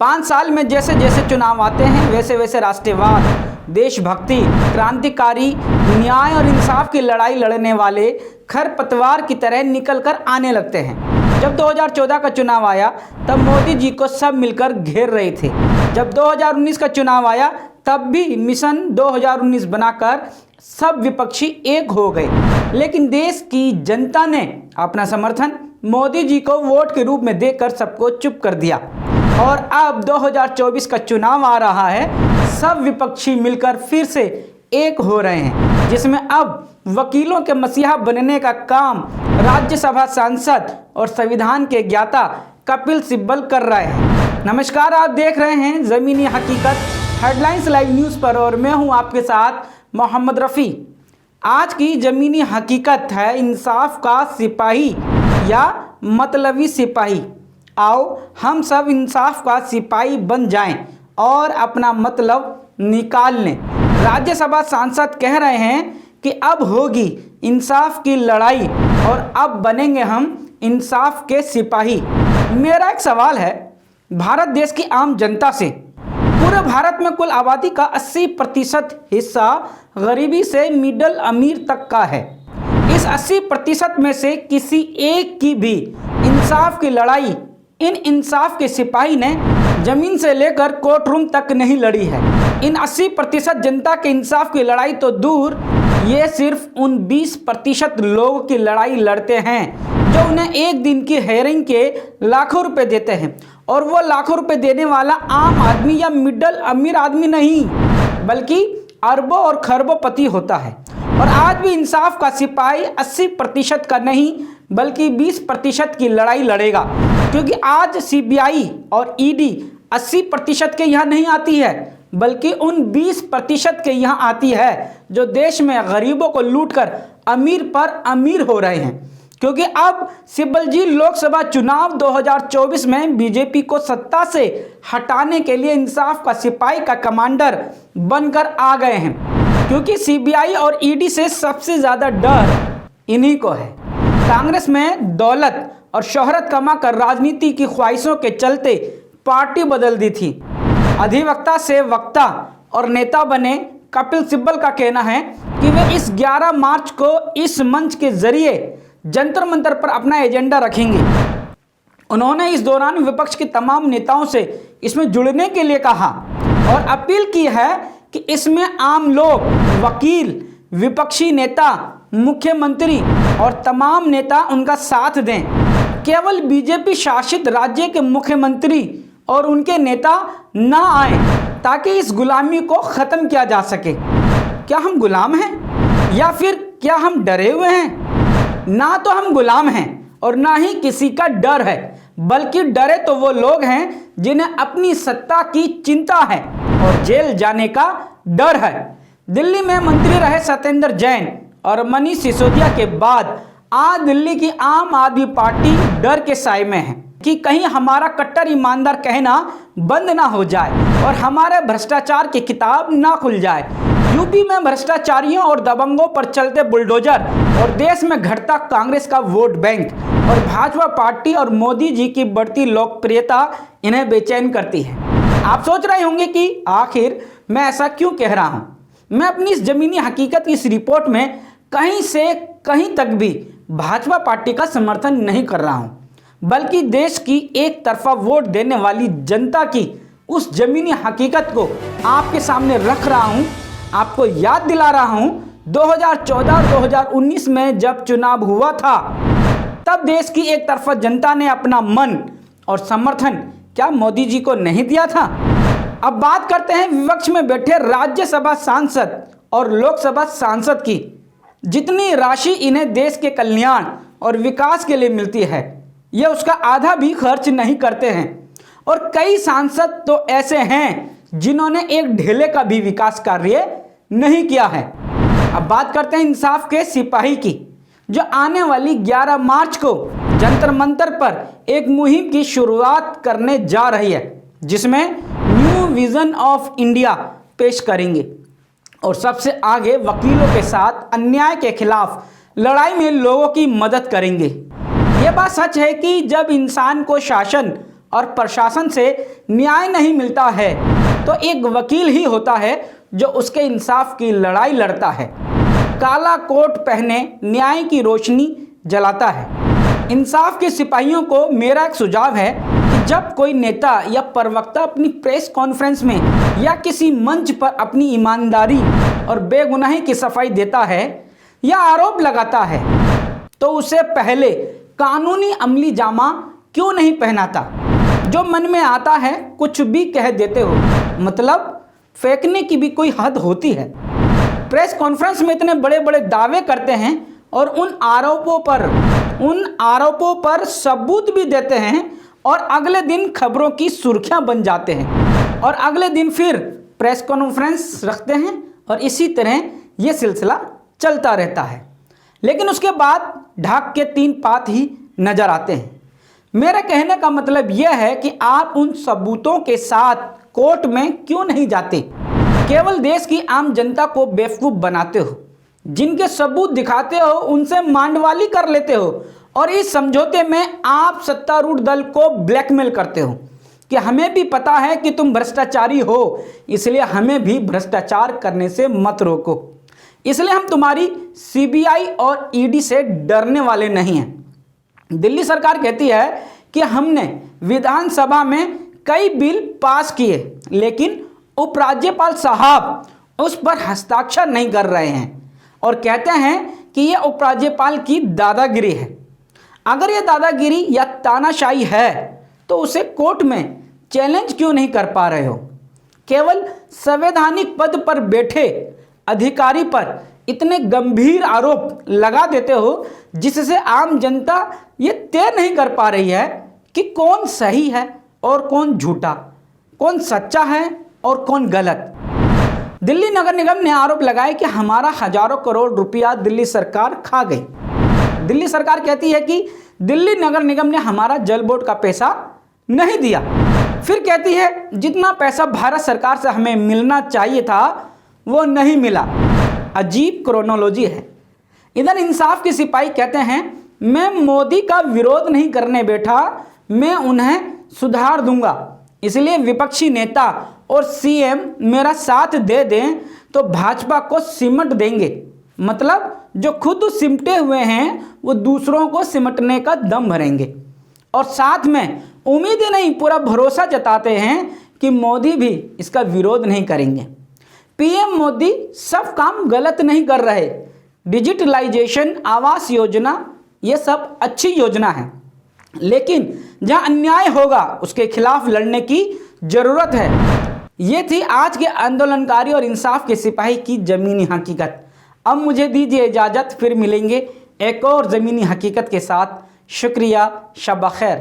5 साल में जैसे जैसे चुनाव आते हैं वैसे वैसे राष्ट्रवाद, देशभक्ति, क्रांतिकारी, न्याय और इंसाफ की लड़ाई लड़ने वाले खरपतवार की तरह निकल कर आने लगते हैं। जब 2014 का चुनाव आया तब मोदी जी को सब मिलकर घेर रहे थे। जब 2019 का चुनाव आया तब भी मिशन 2019 बनाकर सब विपक्षी एक हो गए, लेकिन देश की जनता ने अपना समर्थन मोदी जी को वोट के रूप में देकर सबको चुप कर दिया। और अब 2024 का चुनाव आ रहा है, सब विपक्षी मिलकर फिर से एक हो रहे हैं, जिसमें अब वकीलों के मसीहा बनने का काम राज्यसभा सांसद और संविधान के ज्ञाता कपिल सिब्बल कर रहे हैं। नमस्कार, आप देख रहे हैं ज़मीनी हकीकत हेडलाइंस लाइव न्यूज़ पर और मैं हूं आपके साथ मोहम्मद रफ़ी। आज की ज़मीनी हकीकत है इंसाफ का सिपाही या मतलबी सिपाही। आओ हम सब इंसाफ का सिपाही बन जाएं और अपना मतलब निकाल लें। राज्यसभा सांसद कह रहे हैं कि अब होगी इंसाफ की लड़ाई और अब बनेंगे हम इंसाफ के सिपाही। मेरा एक सवाल है, भारत देश की आम जनता से, पूरे भारत में कुल आबादी का 80% हिस्सा गरीबी से मिडल अमीर तक का है। इस 80% में से किसी एक की भी इंसाफ की लड़ाई इन इंसाफ के सिपाही ने जमीन से लेकर कोर्ट रूम तक नहीं लड़ी है। इन 80% जनता के इंसाफ की लड़ाई तो दूर, ये सिर्फ उन 20% लोगों की लड़ाई लड़ते हैं जो उन्हें एक दिन की हेयरिंग के लाखों रुपए देते हैं, और वो लाखों रुपए देने वाला आम आदमी या मिडल अमीर आदमी नहीं बल्कि अरबों और खरबों पति होता है। और आज भी इंसाफ का सिपाही 80% का नहीं बल्कि 20% की लड़ाई लड़ेगा, क्योंकि आज सीबीआई और ईडी 80% के यहाँ नहीं आती है बल्कि उन 20% के यहाँ आती है जो देश में गरीबों को लूटकर अमीर पर अमीर हो रहे हैं। क्योंकि अब सिब्बल जी लोकसभा चुनाव 2024 में बीजेपी को सत्ता से हटाने के लिए इंसाफ का सिपाही का कमांडर बनकर आ गए हैं, क्योंकि सीबीआई और ईडी से सबसे ज़्यादा डर इन्हीं को है। कांग्रेस में दौलत और शोहरत कमाकर राजनीति की ख्वाहिशों के चलते पार्टी बदल दी थी। अधिवक्ता से वक्ता और नेता बने कपिल सिब्बल का कहना है कि वे इस 11 मार्च को इस मंच के जरिए जंतर मंतर पर अपना एजेंडा रखेंगे। उन्होंने इस दौरान विपक्ष के तमाम नेताओं से इसमें जुड़ने के लिए कहा और अपील की है कि इसमें आम लोग, वकील, विपक्षी नेता, मुख्यमंत्री और तमाम नेता उनका साथ दें। केवल बीजेपी शासित राज्य के मुख्यमंत्री और उनके नेता ना आए ताकि इस गुलामी को ख़त्म किया जा सके। क्या हम गुलाम हैं या फिर क्या हम डरे हुए हैं? ना तो हम गुलाम हैं और ना ही किसी का डर है, बल्कि डरे तो वो लोग हैं जिन्हें अपनी सत्ता की चिंता है और जेल जाने का डर है। दिल्ली में मंत्री रहे सत्येंद्र जैन और मनीष सिसोदिया के बाद आज दिल्ली की आम आदमी पार्टी डर के साए में है कि कहीं हमारा कट्टर ईमानदार कहना बंद ना हो जाए और हमारे भ्रष्टाचार की किताब ना खुल जाए। यूपी में भ्रष्टाचारियों और दबंगों पर चलते बुलडोजर और देश में घटता कांग्रेस का वोट बैंक और भाजपा पार्टी और मोदी जी की बढ़ती लोकप्रियता इन्हें बेचैन करती है। आप सोच रहे होंगे कि आखिर मैं ऐसा क्यों कह रहा हूँ। मैं अपनी इस ज़मीनी हकीकत की इस रिपोर्ट में कहीं से कहीं तक भी भाजपा पार्टी का समर्थन नहीं कर रहा हूँ, बल्कि देश की एक तरफा वोट देने वाली जनता की उस ज़मीनी हकीकत को आपके सामने रख रहा हूँ। आपको याद दिला रहा हूँ 2014 और 2019 में जब चुनाव हुआ था तब देश की एक तरफा जनता ने अपना मन और समर्थन क्या मोदी जी को नहीं दिया था। अब बात करते हैं विपक्ष में बैठे राज्यसभा सांसद और लोकसभा सांसद की। जितनी राशि इन्हें देश के कल्याण और विकास के लिए मिलती है, ये उसका आधा भी खर्च नहीं करते हैं। और कई सांसद तो ऐसे हैं जिन्होंने एक ढेले का भी विकास कार्य नहीं किया है। अब बात करते हैं इंसाफ के सिपाही की, जो आने वाली 11 मार्च को जंतर मंतर पर एक मुहिम की शुरुआत करने जा रही है, जिसमें न्यू विजन ऑफ इंडिया पेश करेंगे और सबसे आगे वकीलों के साथ अन्याय के खिलाफ लड़ाई में लोगों की मदद करेंगे। ये बात सच है कि जब इंसान को शासन और प्रशासन से न्याय नहीं मिलता है तो एक वकील ही होता है जो उसके इंसाफ की लड़ाई लड़ता है। काला कोट पहने न्याय की रोशनी जलाता है। इंसाफ के सिपाहियों को मेरा एक सुझाव है कि जब कोई नेता या प्रवक्ता अपनी प्रेस कॉन्फ्रेंस में या किसी मंच पर अपनी ईमानदारी और बेगुनाही की सफाई देता है या आरोप लगाता है तो उसे पहले कानूनी अमली जामा क्यों नहीं पहनाता। जो मन में आता है कुछ भी कह देते हो, मतलब फेंकने की भी कोई हद होती है। प्रेस कॉन्फ्रेंस में इतने बड़े बड़े दावे करते हैं और उन आरोपों पर सबूत भी देते हैं और अगले दिन खबरों की सुर्खियां बन जाते हैं और अगले दिन फिर प्रेस कॉन्फ्रेंस रखते हैं और इसी तरह ये सिलसिला चलता रहता है। लेकिन उसके बाद ढाक के 3 पात ही नजर आते हैं। मेरे कहने का मतलब यह है कि आप उन सबूतों के साथ कोर्ट में क्यों नहीं जाते। केवल देश की आम जनता को बेवकूफ़ बनाते हो, जिनके सबूत दिखाते हो उनसे मांडवाली कर लेते हो और इस समझौते में आप सत्तारूढ़ दल को ब्लैकमेल करते हो कि हमें भी पता है कि तुम भ्रष्टाचारी हो, इसलिए हमें भी भ्रष्टाचार करने से मत रोको। इसलिए हम तुम्हारी सीबीआई और ईडी से डरने वाले नहीं हैं। दिल्ली सरकार कहती है कि हमने विधानसभा में कई बिल पास किए, लेकिन उपराज्यपाल साहब उस पर हस्ताक्षर नहीं कर रहे हैं और कहते हैं कि यह उपराज्यपाल की दादागिरी है। अगर यह दादागिरी या तानाशाही है तो उसे कोर्ट में चैलेंज क्यों नहीं कर पा रहे हो। केवल संवैधानिक पद पर बैठे अधिकारी पर इतने गंभीर आरोप लगा देते हो जिससे आम जनता ये तय नहीं कर पा रही है कि कौन सही है और कौन झूठा, कौन सच्चा है और कौन गलत। दिल्ली नगर निगम ने आरोप लगाया कि हमारा हजारों करोड़ रुपया दिल्ली सरकार खा गई। दिल्ली सरकार कहती है कि दिल्ली नगर निगम ने हमारा जल बोर्ड का पैसा नहीं दिया। फिर कहती है जितना पैसा भारत सरकार से हमें मिलना चाहिए था वो नहीं मिला। अजीब क्रोनोलॉजी है। इधर इंसाफ के सिपाही कहते हैं मैं मोदी का विरोध नहीं करने बैठा, मैं उन्हें सुधार दूंगा। इसलिए विपक्षी नेता और सीएम मेरा साथ दे दें तो भाजपा को सिमट देंगे। मतलब जो खुद सिमटे हुए हैं वो दूसरों को सिमटने का दम भरेंगे और साथ में उम्मीद ही नहीं पूरा भरोसा जताते हैं कि मोदी भी इसका विरोध नहीं करेंगे। पीएम मोदी सब काम गलत नहीं कर रहे। डिजिटलाइजेशन, आवास योजना, ये सब अच्छी योजना है, लेकिन जहां अन्याय होगा उसके खिलाफ लड़ने की जरूरत है। ये थी आज के आंदोलनकारी और इंसाफ के सिपाही की जमीनी हकीकत। अब मुझे दीजिए इजाज़त, फिर मिलेंगे एक और ज़मीनी हकीकत के साथ। शुक्रिया, शब खैर।